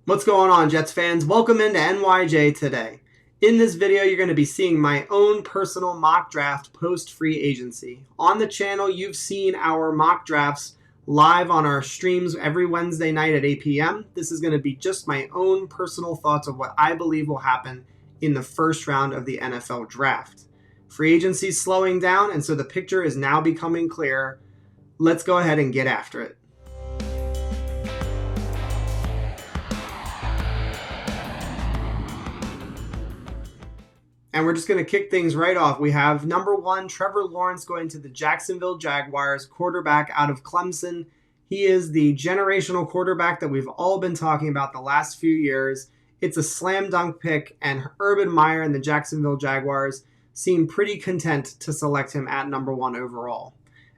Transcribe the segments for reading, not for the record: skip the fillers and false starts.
What's going on, Jets fans? Welcome into NYJ today. In this video, you're going to be seeing my own personal mock draft post-free agency. On the channel, you've seen our mock drafts live on our streams every Wednesday night at 8 p.m. This is going to be just my own personal thoughts of what I believe will happen in the first round of the NFL draft. Free agency is slowing down, and so the picture is now becoming clearer. Let's go ahead and get after it. And we're just going to kick things right off. We have number 1, Trevor Lawrence going to the Jacksonville Jaguars, quarterback out of Clemson. He is the generational quarterback that we've all been talking about the last few years. It's a slam dunk pick, and Urban Meyer and the Jacksonville Jaguars seem pretty content to select him at number 1 overall.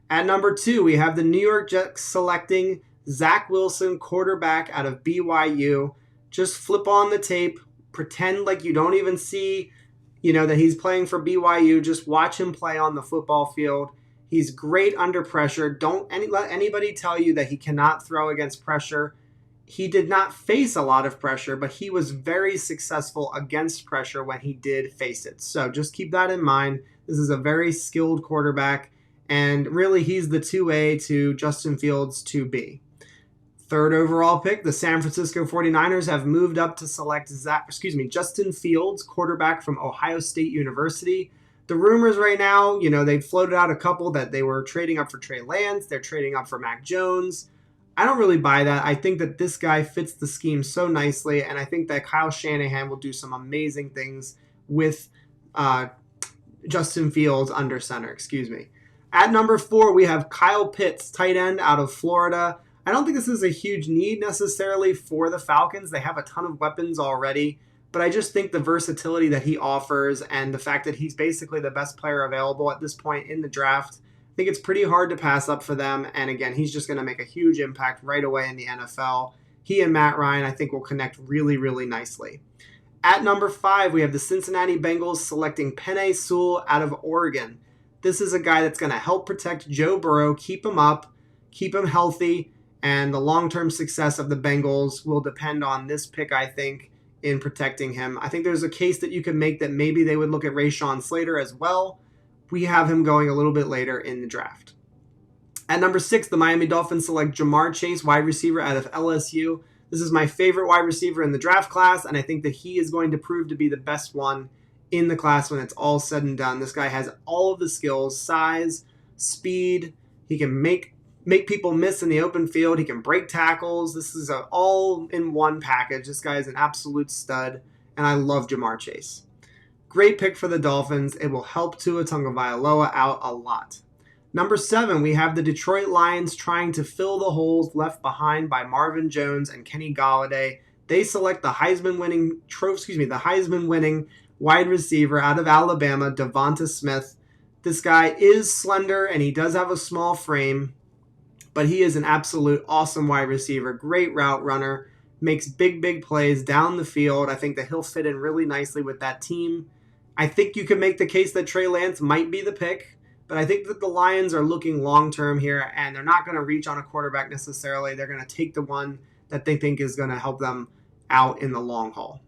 At number 2, we have the New York Jets selecting Zach Wilson, quarterback out of BYU. Just flip on the tape, pretend like you don't even see that he's playing for BYU. Just watch him play on the football field. He's great under pressure. Don't let anybody tell you that he cannot throw against pressure. He did not face a lot of pressure, but he was very successful against pressure when he did face it. So just keep that in mind. This is a very skilled quarterback, and really he's the 2A to Justin Fields 2B. Third overall pick, the San Francisco 49ers have moved up to select Justin Fields, quarterback from Ohio State University. The rumors right now, they've floated out a couple that they were trading up for Trey Lance. They're trading up for Mac Jones. I don't really buy that. I think that this guy fits the scheme so nicely, and I think that Kyle Shanahan will do some amazing things with Justin Fields under center. At number 4, we have Kyle Pitts, tight end out of Florida. I don't think this is a huge need necessarily for the Falcons. They have a ton of weapons already, but I just think the versatility that he offers and the fact that he's basically the best player available at this point in the draft, I think it's pretty hard to pass up for them. And again, he's just going to make a huge impact right away in the NFL. He and Matt Ryan, I think, will connect really, really nicely. At number 5, we have the Cincinnati Bengals selecting Penei Sewell out of Oregon. This is a guy that's going to help protect Joe Burrow, keep him up, keep him healthy, and the long-term success of the Bengals will depend on this pick, I think, in protecting him. I think there's a case that you could make that maybe they would look at Rashawn Slater as well. We have him going a little bit later in the draft. At number 6, the Miami Dolphins select Ja'Marr Chase, wide receiver out of LSU. This is my favorite wide receiver in the draft class, and I think that he is going to prove to be the best one in the class when it's all said and done. This guy has all of the skills, size, speed. He can make people miss in the open field. He can break tackles. This is an all-in-one package. This guy is an absolute stud, and I love Ja'Marr Chase. Great pick for the Dolphins. It will help Tua Tagovailoa out a lot. Number 7, we have the Detroit Lions trying to fill the holes left behind by Marvin Jones and Kenny Golladay. They select the Heisman-winning wide receiver out of Alabama, Devonta Smith. This guy is slender, and he does have a small frame, but he is an absolute awesome wide receiver, great route runner, makes big plays down the field. I think that he'll fit in really nicely with that team. I think you could make the case that Trey Lance might be the pick, but I think that the Lions are looking long-term here, and they're not going to reach on a quarterback necessarily. They're going to take the one that they think is going to help them out in the long haul.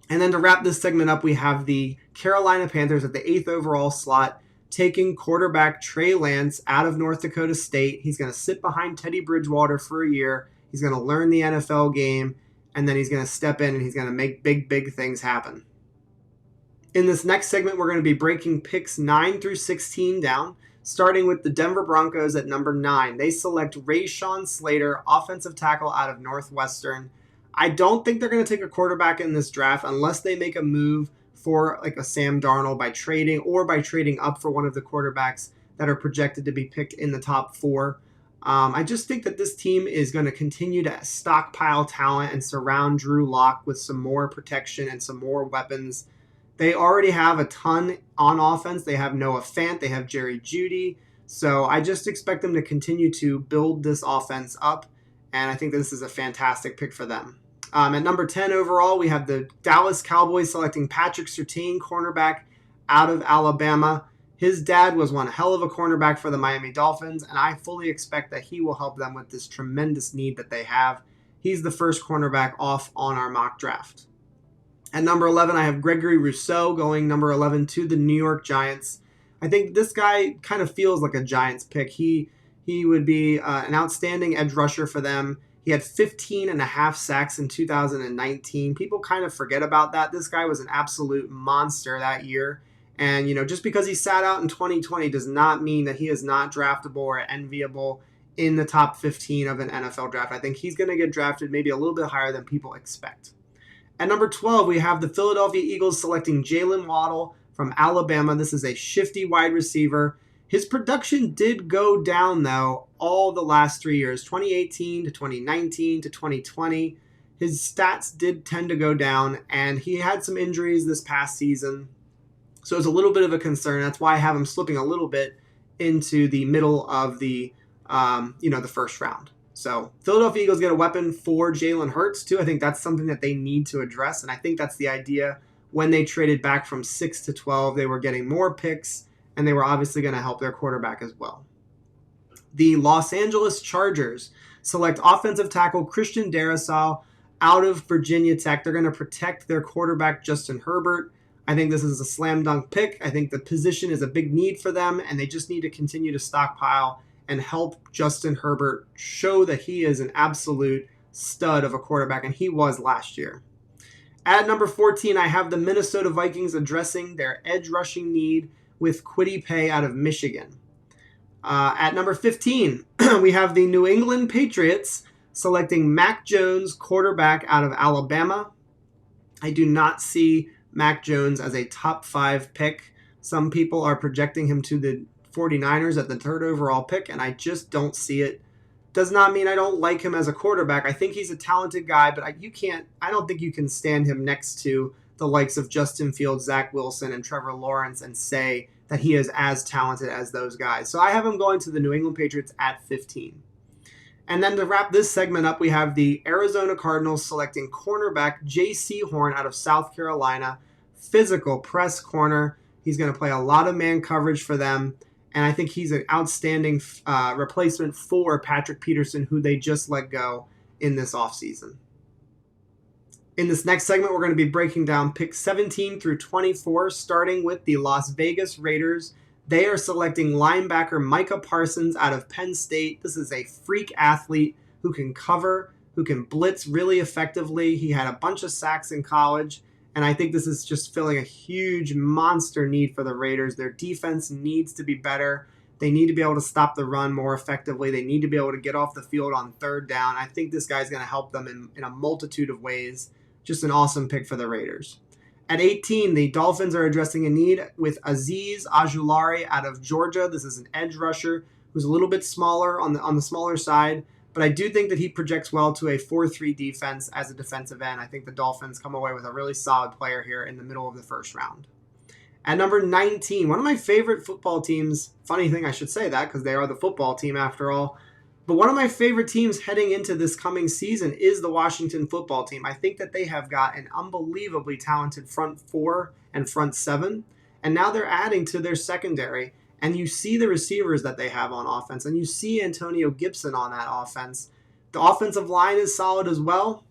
And then to wrap this segment up, we have the Carolina Panthers at the 8th overall slot, taking quarterback Trey Lance out of North Dakota State. He's going to sit behind Teddy Bridgewater for a year. He's going to learn the NFL game, and then he's going to step in and he's going to make big things happen. In this next segment, we're going to be breaking picks 9 through 16 down, starting with the Denver Broncos at number 9. They select Rashawn Slater, offensive tackle out of Northwestern. I don't think they're going to take a quarterback in this draft unless they make a move for like a Sam Darnold by trading up for one of the quarterbacks that are projected to be picked in the top 4. I just think that this team is going to continue to stockpile talent and surround Drew Lock with some more protection and some more weapons. They already have a ton on offense. They have Noah Fant. They have Jerry Jeudy. So I just expect them to continue to build this offense up, and I think this is a fantastic pick for them. At number 10 overall, we have the Dallas Cowboys selecting Patrick Surtain, cornerback out of Alabama. His dad was one hell of a cornerback for the Miami Dolphins, and I fully expect that he will help them with this tremendous need that they have. he's the first cornerback off on our mock draft. At number 11, I have Gregory Rousseau going number 11 to the New York Giants. I think this guy kind of feels like a Giants pick. He would be an outstanding edge rusher for them. He had 15 and a half sacks in 2019. People kind of forget about that. This guy was an absolute monster that year. And, just because he sat out in 2020 does not mean that he is not draftable or enviable in the top 15 of an NFL draft. I think he's going to get drafted maybe a little bit higher than people expect. At number 12, we have the Philadelphia Eagles selecting Jaylen Waddle from Alabama. This is a shifty wide receiver. His production did go down, though, all the last 3 years, 2018 to 2019 to 2020. His stats did tend to go down, and he had some injuries this past season. So it's a little bit of a concern. That's why I have him slipping a little bit into the middle of the first round. So Philadelphia Eagles get a weapon for Jalen Hurts, too. I think that's something that they need to address, and I think that's the idea. When they traded back from 6 to 12, they were getting more picks, and they were obviously going to help their quarterback as well. The Los Angeles Chargers select offensive tackle Christian Darrisaw out of Virginia Tech. They're going to protect their quarterback, Justin Herbert. I think this is a slam dunk pick. I think the position is a big need for them, and they just need to continue to stockpile and help Justin Herbert show that he is an absolute stud of a quarterback, and he was last year. At number 14, I have the Minnesota Vikings addressing their edge rushing need with Kwity Paye out of Michigan. At number 15, we have the New England Patriots selecting Mac Jones, quarterback out of Alabama. I do not see Mac Jones as a top 5 pick. Some people are projecting him to the 49ers at the 3rd overall pick, and I just don't see it. Does not mean I don't like him as a quarterback. I think he's a talented guy, but I don't think you can stand him next to the likes of Justin Fields, Zach Wilson, and Trevor Lawrence and say that he is as talented as those guys. So I have him going to the New England Patriots at 15. And then to wrap this segment up, we have the Arizona Cardinals selecting cornerback Jaycee Horn out of South Carolina. Physical press corner. He's going to play a lot of man coverage for them. And I think he's an outstanding replacement for Patrick Peterson, who they just let go in this offseason. In this next segment, we're going to be breaking down picks 17 through 24, starting with the Las Vegas Raiders. They are selecting linebacker Micah Parsons out of Penn State. This is a freak athlete who can cover, who can blitz really effectively. He had a bunch of sacks in college. And I think this is just filling a huge monster need for the Raiders. Their defense needs to be better. They need to be able to stop the run more effectively. They need to be able to get off the field on 3rd down. I think this guy's going to help them in a multitude of ways. Just an awesome pick for the Raiders. At 18, the Dolphins are addressing a need with Azeez Ojulari out of Georgia. This is an edge rusher who's a little bit smaller on the smaller side. But I do think that he projects well to a 4-3 defense as a defensive end. I think the Dolphins come away with a really solid player here in the middle of the first round. At number 19, one of my favorite football teams, funny thing I should say that because they are the football team after all, but one of my favorite teams heading into this coming season is the Washington football team. I think that they have got an unbelievably talented front 4 and front 7, and now they're adding to their secondary. And you see the receivers that they have on offense, and you see Antonio Gibson on that offense. The offensive line is solid as well,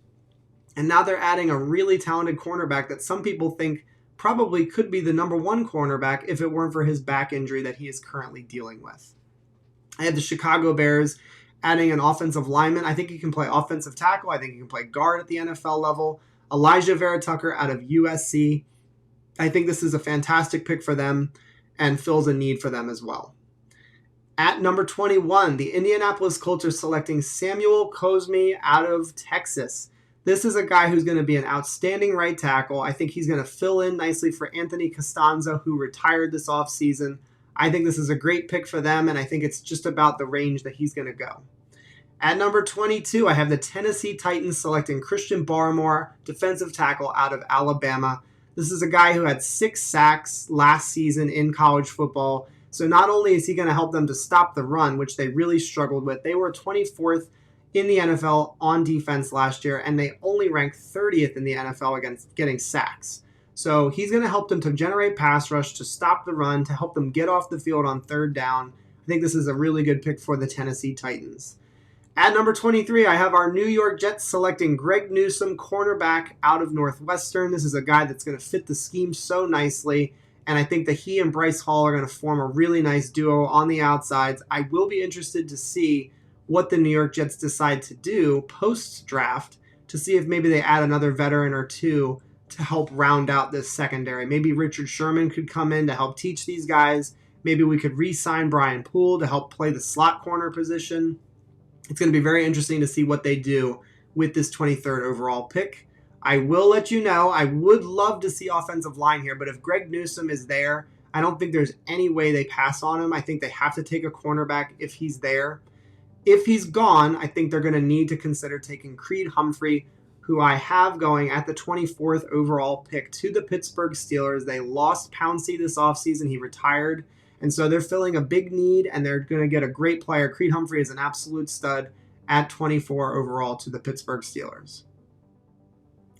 and now they're adding a really talented cornerback that some people think probably could be the number 1 cornerback if it weren't for his back injury that he is currently dealing with. I have the Chicago Bears adding an offensive lineman. I think he can play offensive tackle. I think he can play guard at the NFL level. Elijah Vera-Tucker out of USC. I think this is a fantastic pick for them and fills a need for them as well. At number 21, the Indianapolis Colts are selecting Samuel Cosmi out of Texas. This is a guy who's going to be an outstanding right tackle. I think he's going to fill in nicely for Anthony Costanzo, who retired this offseason. I think this is a great pick for them, and I think it's just about the range that he's going to go. At number 22, I have the Tennessee Titans selecting Christian Barmore, defensive tackle out of Alabama. This is a guy who had 6 sacks last season in college football. So not only is he going to help them to stop the run, which they really struggled with, they were 24th in the NFL on defense last year, and they only ranked 30th in the NFL against getting sacks. So he's going to help them to generate pass rush, to stop the run, to help them get off the field on 3rd down. I think this is a really good pick for the Tennessee Titans. At number 23, I have our New York Jets selecting Greg Newsome, cornerback out of Northwestern. This is a guy that's going to fit the scheme so nicely, and I think that he and Bryce Hall are going to form a really nice duo on the outsides. I will be interested to see what the New York Jets decide to do post-draft to see if maybe they add another veteran or two to help round out this secondary. Maybe Richard Sherman could come in to help teach these guys. Maybe we could re-sign Brian Poole to help play the slot corner position. It's going to be very interesting to see what they do with this 23rd overall pick. I will let you know, I would love to see offensive line here, but if Greg Newsome is there, I don't think there's any way they pass on him. I think they have to take a cornerback if he's there. If he's gone, I think they're going to need to consider taking Creed Humphrey, who I have going at the 24th overall pick to the Pittsburgh Steelers. They lost Pouncey this offseason. He retired. And so they're filling a big need, and they're going to get a great player. Creed Humphrey is an absolute stud at 24 overall to the Pittsburgh Steelers.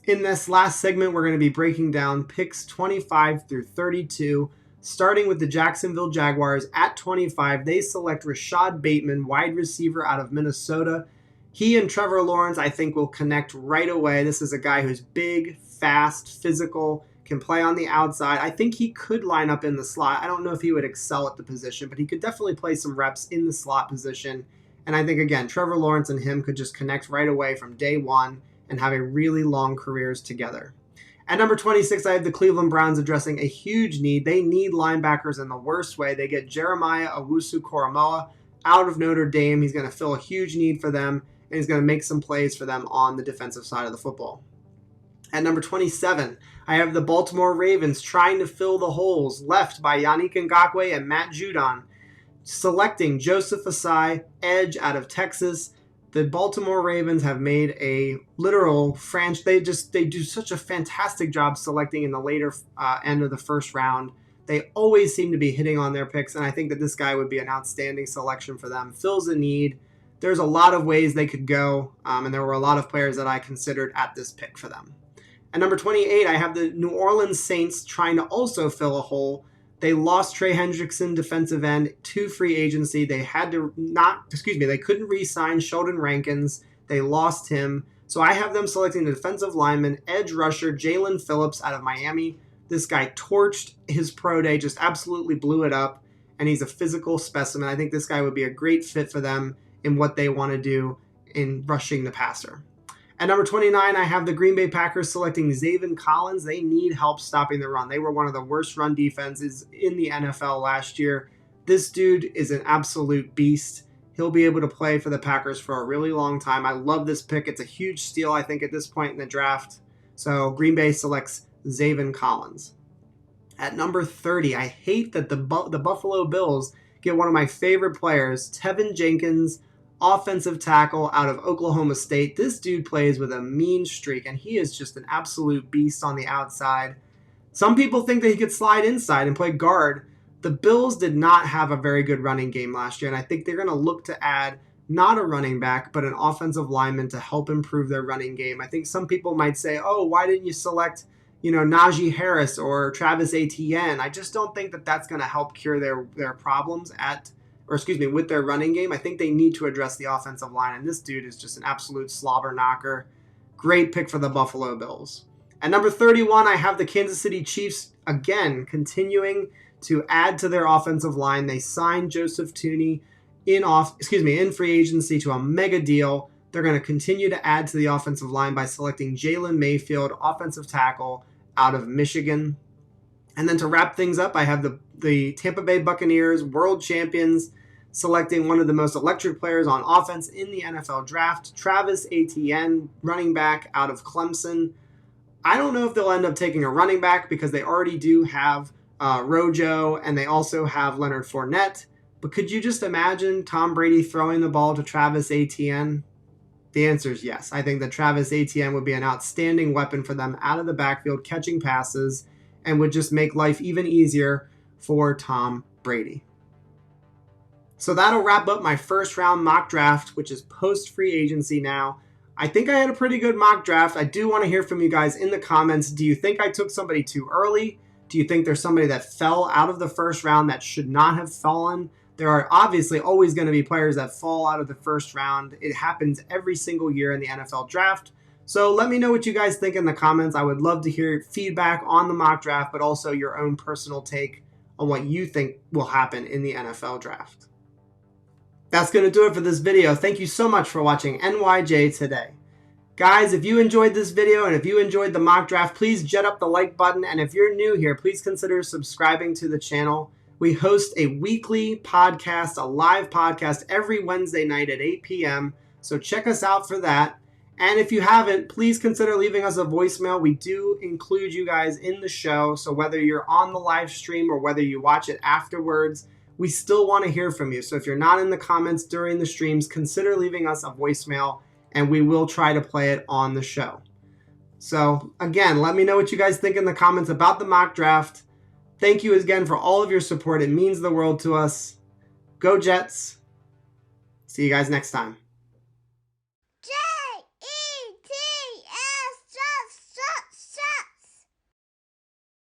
In this last segment, we're going to be breaking down picks 25 through 32, starting with the Jacksonville Jaguars. At 25, they select Rashad Bateman, wide receiver out of Minnesota. He and Trevor Lawrence, I think, will connect right away. This is a guy who's big, fast, physical, can play on the outside. I think he could line up in the slot. I don't know if he would excel at the position, but he could definitely play some reps in the slot position. And I think, again, Trevor Lawrence and him could just connect right away from day one and have a really long careers together. At number 26, I have the Cleveland Browns addressing a huge need. They need linebackers in the worst way. They get Jeremiah Owusu-Koramoah out of Notre Dame. He's going to fill a huge need for them, and he's going to make some plays for them on the defensive side of the football. At number 27, I have the Baltimore Ravens trying to fill the holes left by Yannick Ngakoue and Matt Judon, selecting Joseph Asai, edge out of Texas. The Baltimore Ravens have made a literal franchise. They do such a fantastic job selecting in the later end of the first round. They always seem to be hitting on their picks, and I think that this guy would be an outstanding selection for them. Fills a need. There's a lot of ways they could go, and there were a lot of players that I considered at this pick for them. At number 28, I have the New Orleans Saints trying to also fill a hole. They lost Trey Hendrickson, defensive end, to free agency. They couldn't re-sign Sheldon Rankins. They lost him. So I have them selecting the defensive lineman, edge rusher, Jaylen Phillips out of Miami. This guy torched his pro day, just absolutely blew it up, and he's a physical specimen. I think this guy would be a great fit for them in what they want to do in rushing the passer. At number 29, I have the Green Bay Packers selecting Zaven Collins. They need help stopping the run. They were one of the worst run defenses in the NFL last year. This dude is an absolute beast. He'll be able to play for the Packers for a really long time. I love this pick. It's a huge steal, I think, at this point in the draft. So Green Bay selects Zaven Collins. At number 30, I hate that the Buffalo Bills get one of my favorite players, Tevin Jenkins, offensive tackle out of Oklahoma State. This dude plays with a mean streak, and he is just an absolute beast on the outside. Some people think that he could slide inside and play guard. The Bills did not have a very good running game last year, and I think they're going to look to add not a running back, but an offensive lineman to help improve their running game. I think some people might say, oh, why didn't you select, Najee Harris or Travis Etienne? I just don't think that that's going to help cure their problems with their running game. I think they need to address the offensive line, and this dude is just an absolute slobber knocker. Great pick for the Buffalo Bills. At number 31, I have the Kansas City Chiefs, again, continuing to add to their offensive line. They signed Joseph Tooney in free agency to a mega deal. They're going to continue to add to the offensive line by selecting Jalen Mayfield, offensive tackle out of Michigan. And then to wrap things up, I have the Tampa Bay Buccaneers, world champions, selecting one of the most electric players on offense in the NFL draft, Travis Etienne, running back out of Clemson. I don't know if they'll end up taking a running back because they already do have Rojo, and they also have Leonard Fournette. But could you just imagine Tom Brady throwing the ball to Travis Etienne? The answer is yes. I think that Travis Etienne would be an outstanding weapon for them out of the backfield, catching passes, and would just make life even easier for Tom Brady. So that'll wrap up my first round mock draft, which is post-free agency now. I think I had a pretty good mock draft. I do want to hear from you guys in the comments. Do you think I took somebody too early? Do you think there's somebody that fell out of the first round that should not have fallen? There are obviously always going to be players that fall out of the first round. It happens every single year in the NFL draft. So let me know what you guys think in the comments. I would love to hear feedback on the mock draft, but also your own personal take on what you think will happen in the NFL draft. That's going to do it for this video. Thank you so much for watching NYJ Today. Guys, if you enjoyed this video and if you enjoyed the mock draft, please jet up the like button. And if you're new here, please consider subscribing to the channel. We host a weekly podcast, a live podcast every Wednesday night at 8 p.m. So check us out for that. And if you haven't, please consider leaving us a voicemail. We do include you guys in the show. So whether you're on the live stream or whether you watch it afterwards, we still want to hear from you. So if you're not in the comments during the streams, consider leaving us a voicemail and we will try to play it on the show. So again, let me know what you guys think in the comments about the mock draft. Thank you again for all of your support. It means the world to us. Go Jets. See you guys next time.